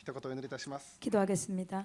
一言お祈りいたします。 기도하겠습니다.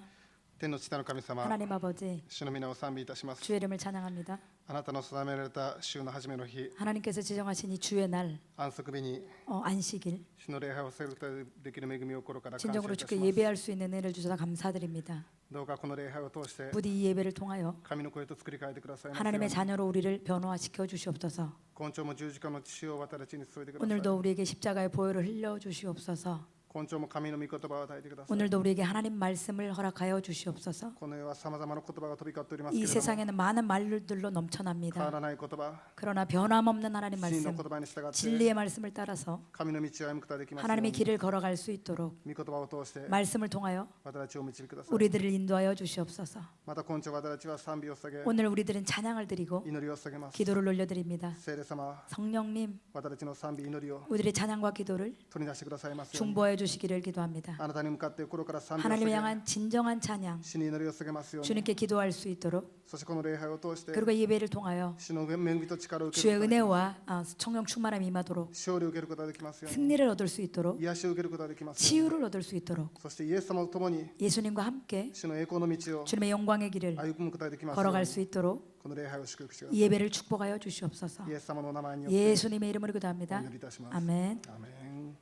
天の父なる神様、 하나님 아버지, 主の皆を賛美いたします。 주의 이름을 찬양합니다. あなたの定められた週の初めの日、 하나님께서 지정하신 이 주의 날, 安息日に 안식일, 主の礼拝をされることができる恵みを心から感謝 진정으로 いたし 주께 ます。 예배할 수 있는 은혜를 주셔서 감사드립니다. どうかこの礼拝を通して 부디 이 예배를 통하여 神の声と作り変えてくださいますように。 하나님의 자녀로 우리를 변화시켜 주시옵소서. 今朝も十字架の血を私たちに注いでください。 오늘도 우리에게 십자가의 보혈을 흘려 주시옵소서. 今朝も神の御言葉を与えてください。 오늘도 우리에게 하나님 말씀을 허락하여 주시옵소서. この世はさまざまな言葉が飛び交っております 이 けれども、 세상에는 많은 말들로 変わ 넘쳐납니다. らない言葉、 그러나 변함없는 하나님 真の 말씀, 言葉に従って 진리의 말씀을 따라서 神の道を歩むことができますよう 하나님의 に、 길을 걸어갈 수 있도록 御言葉を通して 말씀을 통하여 私たちを導きください。 우리들을 인도하여 주시옵소서. また今朝私たちは賛美を捧げ、 오늘 우리들은 찬양을 드리고 祈りを捧げます。 기도를 올려드립니다. 聖霊様、 성령님, 私たちの賛美祈りを 우리의 찬양과 기도를 取り出してくださいますように、 중보해 주시기를 기도합니다. あなたに向かって心から賛美を 하나님을 捧げ、 향한 진정한 찬양, 主に祈りを捧げますように、 주님께 기도할 수 있도록, そしてこの礼拝を通して 그리고 예배를 통하여 主の恵みと力を受け 주의 ることができます。 은혜와 성령 충만함이 임하도록, 勝利を受けることができますように、 승리를 얻을 수 있도록, 癒しを受けることができますように、 치유를 얻을 수 있도록, そしてイエス様と共に 예수님과 함께 主の栄光の道を 주님의 영광의 길을 歩むことができますよう 걸어갈 に、 수 있도록 この礼拝を祝福してくださ 이 예배를 축복하여 주시옵소서. い。イエス様のお名前によって 예수님의 이름으로 お 기도합니다. 祈りいたします。 아멘. アーメン。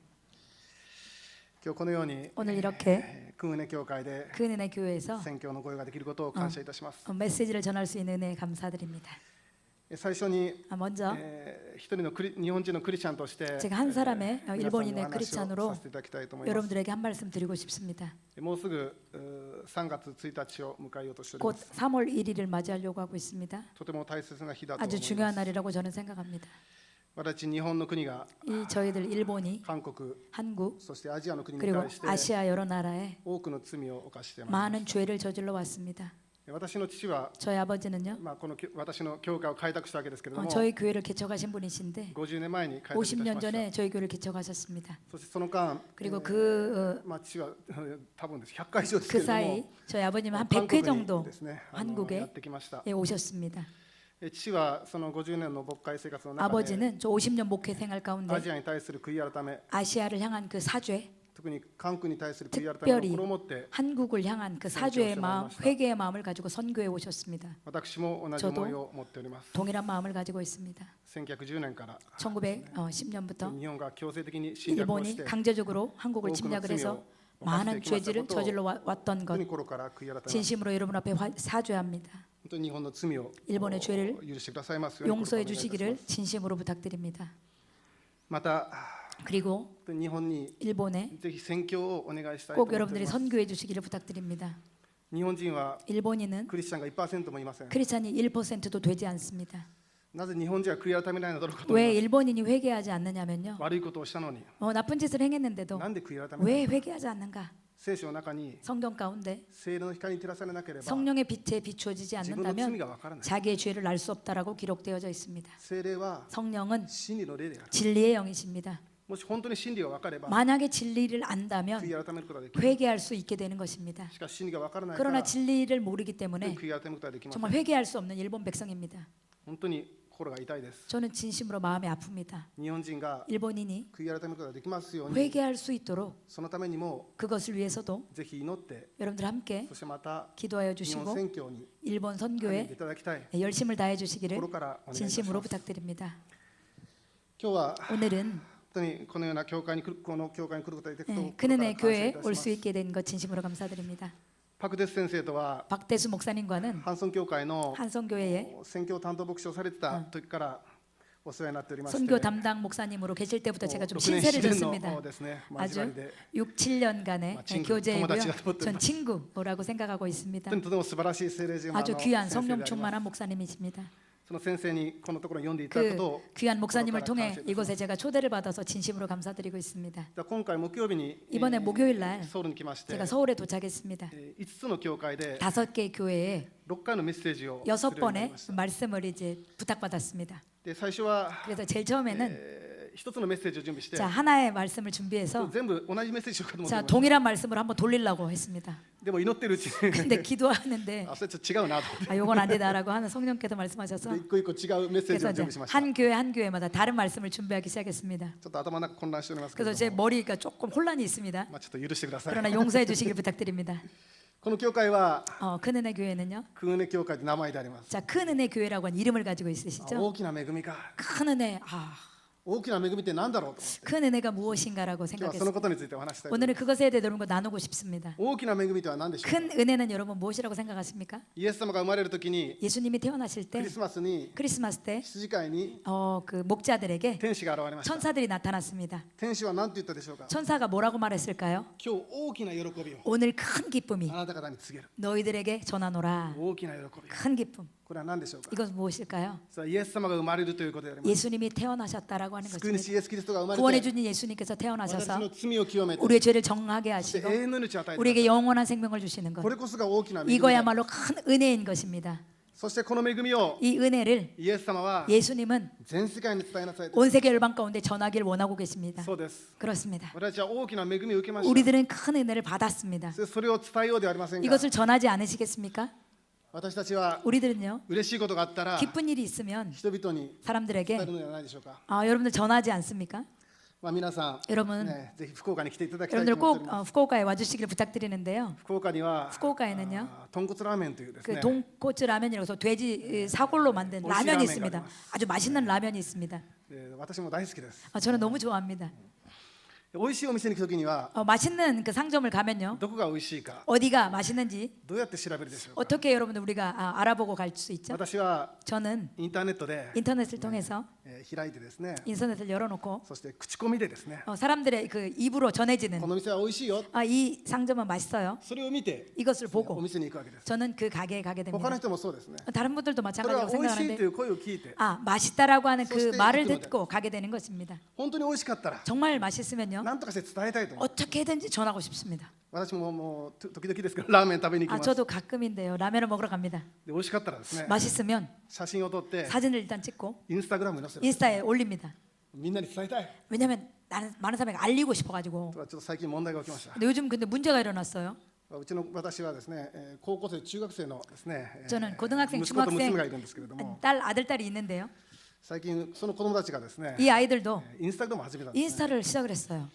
今日このように 오늘 이렇게 訓練教会で 그은혜 교회에서 宣教の声ができることを感謝いたします。 메시지를 전할 수 있는 은혜에 감사드립니다. 最初に 먼저 一人の日本人のクリスチャンとして 제가 한 사람의 皆さんにお 일본인의 話を 크리스찬으로 させていただきたいと思います。 여러분들에게 한 말씀 드리고 싶습니다. もうすぐ3月1日を迎えようとしており 곧 ます。 3월 1일을 맞이하려고 하고 있습니다. とても大切な日だと思い 아주 ます。 중요한 날이라고 저는 생각합니다. 私日本の国が 이 저희들 일본이 韓国 한국 そしてアジアの国に 그리고 対して 아시아 여러 나라에 多くの罪を犯してまいり 많은 죄를 저질러 왔습니다. 私の父は、 저희 아버지는요, この私の教会を開拓したわけですけれども、 저희 교회를 개척하신 분이신데 50年前に開拓いたしま 50년 した。 전에 저희 교회를 개척하셨습니다. そしてその間、 그리고 父は多分です100回以上ですけ 그 れども 사이 저희 아버님은 한 韓 100회 国に 정도 ですね、や 한국에 ってきました。 오셨습니다. 父はその50年の牧会生活の中で 아버지는 저 50년 목회 생활 ア 가운데 ジアに対する悔い改め、 아시아를 향한 그 사죄, 特に韓国に対する悔い改めを 특별히 心を持って 한국을 향한 그 사죄의 마음, 회개의 마음을 가지고 선교에 오셨습니다. 私も同じ思いを持っております。 동일한 마음을 가지고 있습니다. 1910年から 1910년부터 日本が強制的に侵略をし 일본이 て 강제적으로 한국을 침략을 해서 많은 죄질을 저질러 왔던 本 것 当に心から悔い改めます。 진심으로 여러분 앞에 사죄합니다. 本当に日本の罪を 일본의 죄를 許してくださいますように 용서해 心からお願いいたします。 주시기를 진심으로 부탁드립니다. また 그리고 日本に 일본에 ぜひ宣教をお願いしたいと 꼭 思っており 여러분들이 ます。 선교해 주시기를 부탁드립니다. 日本人は 일본인은 クリスチャンが 1% もいません。 크리스찬이 1%도 되지 않습니다. なぜ日本人は悔い改めないのだろうかと思 왜 います。 일본인이 회개하지 않느냐면요. 悪いことをしたのに 나쁜 짓을 행했는데도 なんで悔い改めない 왜 회개하지 않는가? 聖書の中に 성경 가운데 聖霊の光に照らされなければ 성령의 빛에 비추어지지 自分の罪 않는다면 がわからない。 자기의 죄를 알 수 없다라고 기록되어져 있습니다. 聖霊は 성령은 真理の霊である。 진리의 영이십니다. もし本当に真理が分かれば 만약에 진리를 안다면 悔い改めることができる。 회개할 수 있게 되는 것입니다. しかし真理が分からないから 그러나 진리를 모르기 때문에 悔い改めることができません。 정말 회개할 수 없는 일본 백성입니다. 本当に心が痛いです。 저는 진심으로 마음이 아픕니다. 日本人が 일본인이 悔い改めることができますように、 회개할 수 있도록 そのためにも 그것을 위해서도 ぜひ祈って、 여러분들 함께 そしてまた 기도하여 日本 주시고 宣教に 일본 励んで 선교에 いただきたい。 열심을 다해 주시기를 心からお願いいたします。 진심으로 부탁드립니다. 今日は 오늘은 本当にこのような教会に来る、この教会に来ることができたことを 그는의 心から感謝い 교회에 たし 올 ま 수 す。 있게 된 것 진심으로 감사드립니다. パクデス先生とは 박대수 목사님과는 ハンソン教会の 한성교회에 宣教担当牧師をされてた時からお世話になっておりまして、 선교 담당 목사님으로 계실 때부터 제가 좀 6年 신세를 7年 줬습니다. のですね、交わり 아주 で 6, 7년간의 친구, 교제이고요. 도모다치가 되었던 전 친구라고 생각하고 있습니다. 本当にとても素晴らしい聖霊人 아주 の 귀한 先生であ 성령 ります。 충만한 목사님이십니다. その先生にこのところに読んでいただく 그 ことを 귀한 목사님을 통해 감사드립니다. 이곳에 제가 초대를 받아서 진심으로 감사드리고 있습니다. 今回木曜日に 이번에 목요일 날 ソウルに来まして 제가 서울에 도착했습니다. 5つの教会で 5개 교회에 6回のメッセージをするようになり 6번의 ました。 말씀을 이제 부탁받았습니다. で最初は 그래서 제일 처음에는 一つのメッセージを準備して 자, 하나의 말씀을 준비해서 全部同じメッセージしようかと思って 자, ました 동일한 말씀을 한번 돌리려고 했습니다. でも祈ってるうちに 근데 기도하는데 あそれちょっと違うなと思って 아, 요건 안 되다라고 하는 성령께서 말씀하셔서 で一個一個違うメッセージ 그래서 を準 이제 備しました 한 교회 한 교회마다 다른 말씀을 준비하기 시작했습니다. ちょっと頭の中混乱しておりますけれ 그래서 ど 제 も 머리가 조금 혼란이 있습니다. まあちょっと許してください 그러나 용서해 주시길 부탁드립니다. この教会は 큰 은혜 교회는요. クーネ教会という名前であります 자, 큰 은혜 교회라고 하는 이름을 가지고 あ 있으시죠? 大きな恵みか 큰 은혜. 大きな恵みって何だろうと 큰 은혜가 무엇인가라고 今日はその 생각했습니다. ことについてお話ししたいと思い 오늘은 ます 그것에 대해 여러분과 나누고 싶습니다. 大きな恵みとは何でしょうか 큰 은혜는 여러분 무엇이라고 생각하십니까? イエス様が生まれる時に 예수님이 태어나실 ク 때 リスマスに 크리스마스 때 羊飼いに 그 목자들에게 天使が現れました 천사들이 나타났습니다. 天使は何て言ったでしょうか 천사가 뭐라고 말했을까요? 今日大きな喜びを 오늘 큰 기쁨이 あなた方に告げる 너희들에게 전하노라. 大きな喜び 큰 기쁨. これは何でしょうか 이것은 무엇일까요? さあイエス様が生まれるということであります 예수님이 태어나셨다라고 하는 救い主 것입니다. イエスキリストが生ま 구원해 れて 주신 예수님께서 私 태어나셔서 の罪を清めて 우리의 죄를 정하게 そして 하시고 永遠の命を与えて 우리에게 영원한 생명을 주시는 것. これこそが大きな恵みであり 이거야말로 큰 은혜인 것입니다. そしてこの恵みを 이 은혜를 イエス様は 예수님은 全世界に伝えなさいと 온 세계 열방 가운데 전하기를 원하고 계십니다. そうです 그렇습니다. 私たちは大きな恵みを受けました 우리들은 큰 은혜를 받았습니다. それを伝えようではありませんか 이것을 전하지 않으시겠습니까? 私たちは 우리들은요. 嬉しいことがあったら 기쁜 일이 있으면 人々に伝え 사람들에게 るのではないでしょうか 여러분들 전하지 않습니까? まあ皆さん 여러분 ねぜひ福岡に来ていただきたいと 여러분들 思っており 꼭 ます 후쿠오카에 와주시기를 부탁드리는데요. 福岡には 후쿠오카에는요. 豚骨ラーメンというです 그 ね 돈코츠 라면이라고 해서 돼지 사골로 만든 오이시 라면이 라멘가 있습니다. 아리마스. 아주 맛있는 라면이 있습니다. 私も大好きです 저는 너무 좋아합니다. 美味しいお店に行くときには 맛있는 그 상점을 가면요. どこが美味しいか 어디가 맛있는지 どうやって調べるでしょうか 어떻게 여러분들 우리가 알아보고 갈 수 있죠? 私は 저는 インターネットで 인터넷을 통해서 開いてですね 인터넷을 열어놓고 そして口コミでですね 사람들의 그 입으로 전해지는 この店は美味しいよ 이 상점은 맛있어요. それを見て 이것을 お 보고 店に行くわけです 저는 그 가게에 가게 他の 됩니다. 人もそうですね 다른 분들도 それは 마찬가지라고 美味しいと 생각하는데 いう声を聞いて 맛있다라고 하는 그 소스테이크 말을 기도다. 듣고 가게 되는 것입니다. 本当に美味しかったら 정말 맛있으면요. 何とかして伝えたいと思う 어떻게든지 전하고 싶습니다. 私ももう時々ですけどラーメン食べに行きます 저도 가끔인데요. 라면을 먹으러 갑니다. で美味しかったらですね 맛있으면 写真を撮って 사진을 일단 찍고 インスタグラムに載せる 인스타에 올립니다. みんなに伝えたい 왜냐하면 나는 많은 사람에게 알리고 싶어가지고. とはちょっと最近問題が起きました 근데 요즘 근데 문제가 일어났어요. うちの私はですね高校生中学生のですね 저는 고등학생, 息子と娘 중학생 がいるんですけれども 딸 아들 딸이 있는데요. 最近その子供たちがですね 이 아이들도 インスタグラムを始めたんですね 인스타를 시작을 했어요.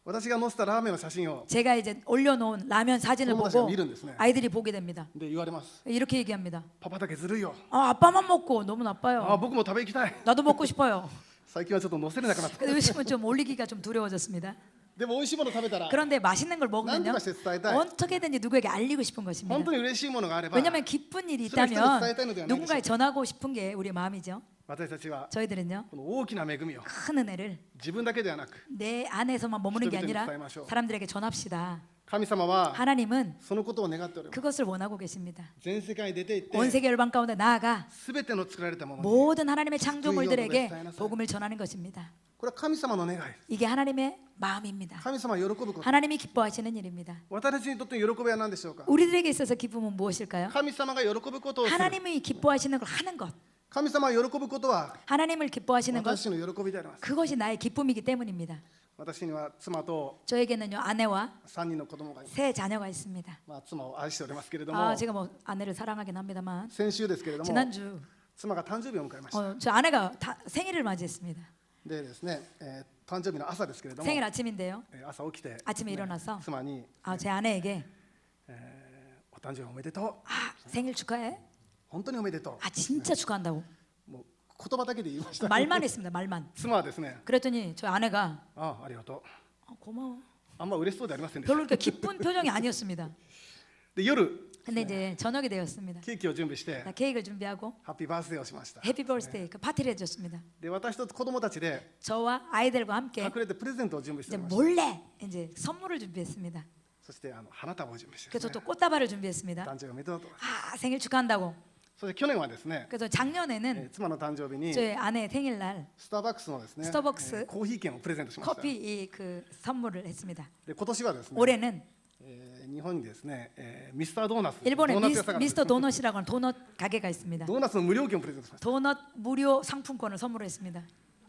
私が載せたラーメンの写真を 제가 이제 올려놓은 라면 사진을 부모가 보고 미는 데스네. 아이들이 보게 됩니다. で言われます 이렇게 얘기합니다. パパだけずるいよ 아빠만 먹고 너무 あ 나빠요. 僕も食べ行きたい 나도 먹고 싶어요. 最近はちょっと載せれなくなった 근데 요즘은 좀 올리기가 좀 두려워졌습니다. でも美味しいもの食べたら 그런데 맛있는 걸 먹으면요. 난도가伝えたい. 어떻게든지 누구에게 알리고 싶은 本 것입니다. 当に嬉しいものがあれば 왜냐하면 기쁜 일이それを人に 있다면 伝えたいのではないでしょうか 누군가에 전하고 싶은 게 우리의 마음이죠. 私たちは 저희들은요. この大きな恵みを 큰 은혜를 自分だけではなく 내 안에서만 머무는 게 아니라伝えましょう. 사람들에게 전합시다. 神様は 하나님은 そのことを願っております 그것을 원하고 계십니다. 全世界に出て行っ 온 て 세계 열방 가운데 나아가 全ての作られたものに 모든 하나님의 창조물들에게救いを伝えなさい. 복음을 전하는 것입니다. これは神様の願い 이게 하나님의 마음입니다. 神様は喜ぶこと 하나님이 기뻐하시는 일입니다. 私たちにとっての喜びは何でしょうか 우리들에게 있어서 기쁨은 무엇일까요? 神様が喜ぶことをする 하나님이 기뻐하시는 걸 하는 것. 神様が喜ぶことは 하나님을 기뻐하시는 것. 私の喜びであります 그것이 나의 기쁨이기 때문입니다. 私には妻と 저에게는요 아내와 3人の子供がいます 세 자녀가 있습니다. まあ妻を愛しておりますけれども 제가 뭐 아내를 사랑하긴 합니다만 先週ですけれども 지난주 妻が誕生日を迎えました 저 아내가 생일을 맞이했습니다. でですね、誕生日の朝ですけれども 생일 아침인데요. 朝起きて 아침에 일어나서 妻に 제 아내에게 お誕生日おめでとう 생일 축하해. 本当におめでと 진짜 축하한다고. うもう言葉だけで言いました 말만 했습니다. 말만. 妻はですね 그랬더니 저 아내가 ありがとう 고마워. あんま嬉しそうでありませんでした 별로 그렇게 기쁜 표정이 아니었습니다. で夜 근데 이제 저녁이 되었습니다. ケーキを準備して 케이크를 준비하고 ハッピーバースデーをしました 해피 버스데이 그 파티를 해줬습니다. で私と子供たちで 저와 아이들과 함께 隠れてプレゼントを準備してお 이제 りました 몰래 이제 선물을 준비했습니다. そして花束を準備してで 그래서 す 또 ね 꽃다발을 준비했습니다. 誕生日おめでとうと 생일 축하한다고. そして去年はですね 그래서 작년에는 妻の誕生日に 저희 아내 생일날 スターバックスのですねスターバックスコーヒー券をプレゼントしました 커피 그 선물을 했습니다. で今年はですね 올해는 日本にですねミスタードーナツ 일본에 ドーナツ屋さんがあるんです 미스터 도넛이라고 하는 도넛 가게가 있습니다. ドーナツの無料券をプレゼントしました 도넛 무료 상품권을 선물했습니다.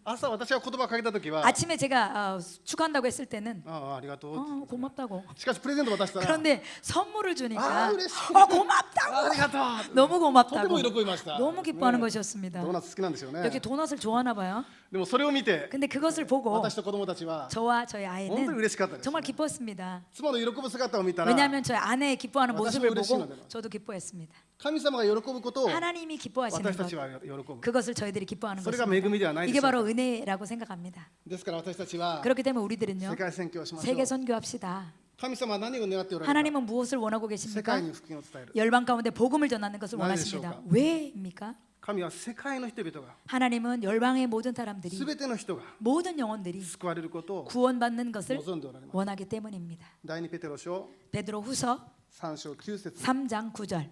朝私が言葉をかけた時は 아침에 제가 축하한다고 했을 때는 ありがとう 고맙다고. しかしプレゼント渡したら 그런데 선물을 주니까 아,嬉しい. 고맙다고. ありがとう 너무 とて 고맙다고. も喜びました 너무 기뻐하는 ね 것이었습니다. ドーナツ好きなんですよね 여기 도넛을 좋아하나 봐요. でもそれを見て 근데 그것을 보고 私と子供たちは 저와 저희 本当に 아이는 嬉しかったです 정말 기뻤습니다. 妻の喜ぶ姿を見たら 왜냐하면 저희 아내의 기뻐하는 모습을私も嬉しいの 보고 で 저도 기뻐했습니다. 神様が喜ぶことを 하나님이 기뻐하시는 私たち 것, は喜ぶ 그것을 저희들이 기뻐하는 それが恵 것입니다. みではないで 이게 しょう 바로 か 은혜라고 생각합니다. ですから私たちは 그렇기 때문에 우리들은요 世界宣教をしましょ 세계 う 선교합시다. 神様は何を願っておられるか 하나님은 무엇을 원하고 世 계십니까? 界に福音を伝える 열방 가운데 복음을 전하는 것을 나의 원하십니다. 쇼가. 왜입니까? 神は世界の人々が 하나님은 열방의 모든 사람들이 全ての人が 모든 영혼들이 救われることを 구원받는 것을 望んでおられます 원하기 때문입니다. 第二ペテロ書 베드로 후서 3章9節 3장 9절.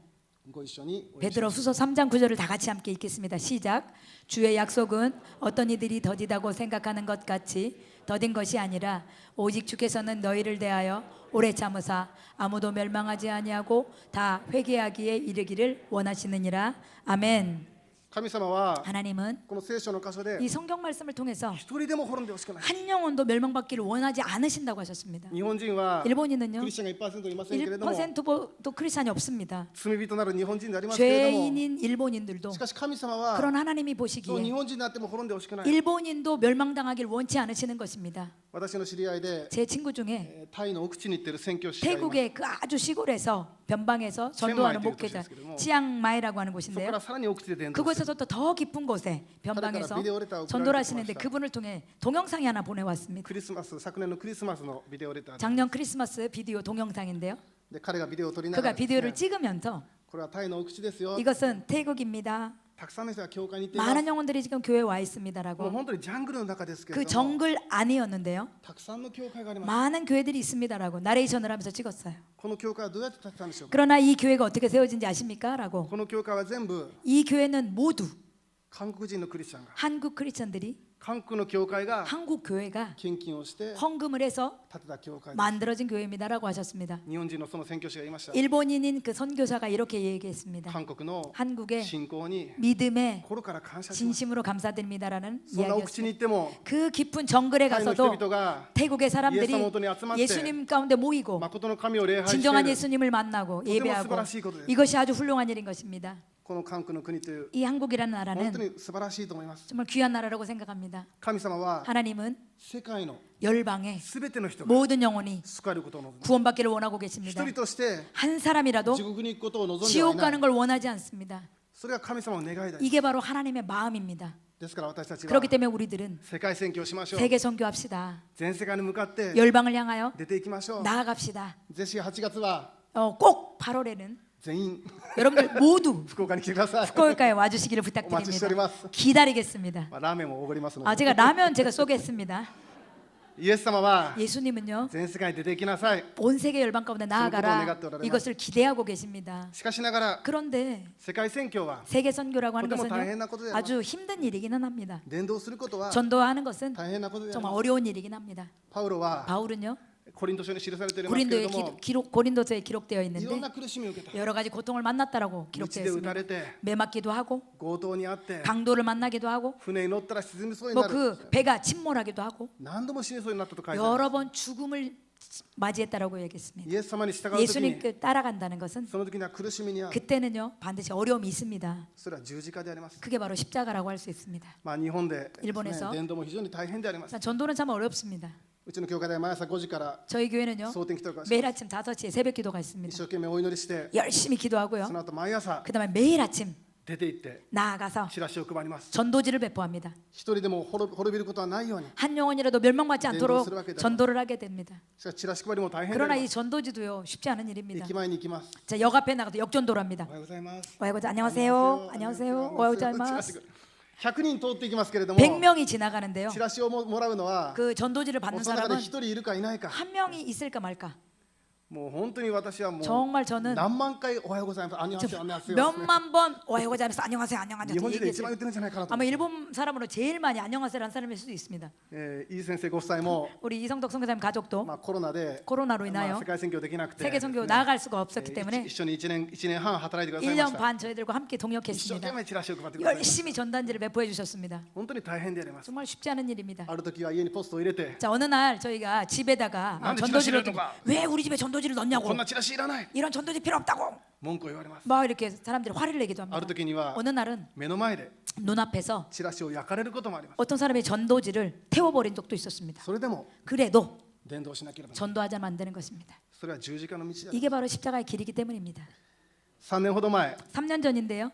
ご一緒にお読みします 베드로 후서 3장 9절을 다 같이 함께 읽겠습니다. 시작. 주의 약속은 어떤 이들이 더디다고 생각하는 것 같이 더딘 것이 아니라 오직 주께서는 너희를 대하여 오래 참으사 아무도 멸망하지 아니하고 다 회개하기에 이르기를 원하시느니라. 아멘. 神様は 하나님은 この聖書の箇所で 이 성경 말씀을 통해서 一人でも滅んでほしくない 한 영혼도 멸망받기를 원하지 않으신다고 하셨습니다. 日本人はク 일본인은요 リスチャンが 1% いませんけれども 1%도 크리스찬이 없습니다. 罪人なる日本人でありますけれども 죄인인 일본인들도 しかし神様は 그런 하나님이 そう 보시기에 日本人になっても滅んでほしくない 일본인도 멸망당하길 원치 않으시는 것입니다. 私の知り合いで 제 친구 중에 タイの奥地に行ってる宣教師がいます 태국의 그 아주 시골에서 변방에서 전도하는 치앙마이 목회자 도시였어요. 치앙마이라고 하는 そこか 곳인데요. らさらに奥地で伝道して 그곳에서도 더 깊은 곳에 변방에서 전도를 하시는데 그분을 통해 동영상이 하나 보내왔습니다. クリスマス昨年のクリスマスのビデオレター 작년 크리스마스 비디오 동영상인데요. で彼がビデオを撮りなが 그가 らですね 비디오를 찍으면서 これはタイの奥地ですよ 이것은 태국입니다. たくさんの人が教会に行っています 많은 영혼들이 지금 교회에 와 もう 있습니다라고. 本当にジャングルの中ですけ 그 れども 정글 아니었는데요. たくさんの教会があります 많은 교회들이 있습니다라고 나레이션을 하면서 찍었어요. この教会はどうやって建てたんでしょうか 그러나 이 교회가 어떻게 세워진지 아십니까?라고. この教会は全部 이 교회는 모두 韓国人のクリスチャンが 한국 크리스천들이 韓国の教会が 한국 교회가 献金をして 헌금을 해서 建てた教会です 만들어진 교회입니다라고 하셨습니다. 日本人のその宣教師がいました 일본인인 그 선교사가 이렇게 얘기했습니다. 韓国の 한국의 信仰に 믿음에 心から感謝します 진심으로 감사드립니다라는 そんな奥地に 이야기였습니다. 行っても 그 깊은 정글에 タイの人 가서도 々が 태국의 사람들이 예수 사모토니集まって 예수님 가운데 모이고 誠の神を礼拝してい 진정한 る 예수님을 만나고 예배하고 とても素晴らしいことです 이것이 아주 훌륭한 일인 것입니다. この韓国の国という 이 한국이라는 本当 나라는 に素晴らしいと思います 정말 귀한 나라라고 생각합니다. 神様は 하나님은 世界の 열방의 全ての人が 모든 영혼이 救われることを望む 구원받기를 원하고 一 계십니다. 人として 한 사람이라도 地獄に行くことを望んでは 지옥 いない 가는 걸 원하지 않습니다. それが神様の願いだ 이게 바로 하나님의 마음입니다. ですから私たちは 그렇기 때문에 우리들은 世界宣教しましょう 세계 선교합시다. 全世界に向かって 열방을 향하여 出ていきましょう 나아갑시다. ぜひ8月は 꼭 8월에는 全員 여러분들 모두 福岡に来てください 후쿠오카에 와주시기를 お待ちして 부탁드립니다. おります 기다리겠습니다. まあラーメンもおごりますの 아, で 제가 라면 제가 쏘겠습니다. イエス様は 예수님은요 全世界に出ていきなさい 온 세계 열방 가운데 나아가라 그것을 이것을 기대하고 계십니다. しかしながら 그런데 世界宣教は 세계 선교라고 하는 とても 것은요 大変なことであります 아주 힘든 일이기는 합니다. 伝道することは 전도하는 것은 大変なことであり 정말 ます 어려운 일이긴 합니다. パウロは 바울은요 コリント書に記されていますけれ 고린도에 ども 고린도서에 기록되어 いろん 있는데 な苦しみを受けた 여러 가지 고통을 만났다라고 道で撃 기록되어 たれ 있습니다. て 매맞기도 하고 強盗にあって 강도를 만나기도 하고 船に乗ったら沈みそうに 뭐 なる 그 배가 침몰하기도 하고 何度も死にそうになったと書いてある 여러 번 죽음을 맞이했다라고 얘기했습니다. イエス様に従う時に 예수님께 따라간다는 것은 その時には苦しみには 그때는요 반드시 어려움이 있습니다. それは十字架であります 그게 바로 십자가라고 할 수 있습니다. まあ日本でですね 일본에서 伝道も非常に大変であります 전도는 참 어렵습니다. うちの教会では毎朝5時から 저희 교회는요 蒼天祈祷会をし 매일 ます 아침 5시에 새벽 기도가 一 있습니다. 生懸命お祈りして 열심히 기도하고요. その後毎朝 그다음에 매일 아침 出て行って 나아가서 チラシを配ります 전도지를 배포합니다. 一人でも滅びることはないように 한 영혼이라도 멸망받지 않도록 전도를 하게 됩니다. しかしチラシ配りも大変であ 그러나 りま 이 す 전도지도요 쉽지 않은 일입니다. 駅前に行きます 자, 역 앞에 나가서 역전도를 합니다. おはようございます 와이고자 안녕하세요. 안녕하세요. 오하요자이마스. 100人通っていきますけれども 100명이 지나가는데요. チラシをもらうのは 그 전도지를 받는 その中で 사람은 一人いるかいないか 한 명이 있을까 말까. もう本当に私はもう 정말 저는 何万回おはようございます、あにわせよ、あにわせよ 몇만 번 오하요고자면서 안녕하세요, 안녕하세요 日本人で一 얘기했어요. 番言ってるんじゃないかなと 아마 일본 사람으로 제일 많이 안녕하세요라는 사람일 수도 있습니다. イ先生ご夫妻も、 우리 이성덕 선교사님 가족도 コロナで 코로나로 世 인하여 界選挙できなくて 세계 선교 나아갈 수가 없었기 때문에 一緒に1年半働いてくださいま 1년 した。 반 저희들과 함께 一生懸 동역했습니다. 命チラシを配ってくださいました。 열심히 전단지를 배포해 주셨습니다. 本当に大変であります。 정말 쉽지 않은 일입니다. ある時は家にポストを入れて、 자, 어느 날 저희가 집에다가 나한테 전도지를 지라시를 넣- 왜 우리 집에 전도지를 こ 넣냐고 んなチラシいらない、 이런 전도지 필요 없다고 文句を言われます。 막 이렇게 사람들이 화를 내기도 ある 합니다. 時には 어느 날은 目の前で 눈앞에서 チラシを焼かれることもあります。 어떤 사람이 전도지를 태워버린 적도 있었습니다. それでも 그래도 伝道しなければならない。 전도하자면 안 되는 것입니다. それは十字架の道である。 이게 바로 십자가의 길이기 때문입니다. 3年ほど前、 3년 전인데요.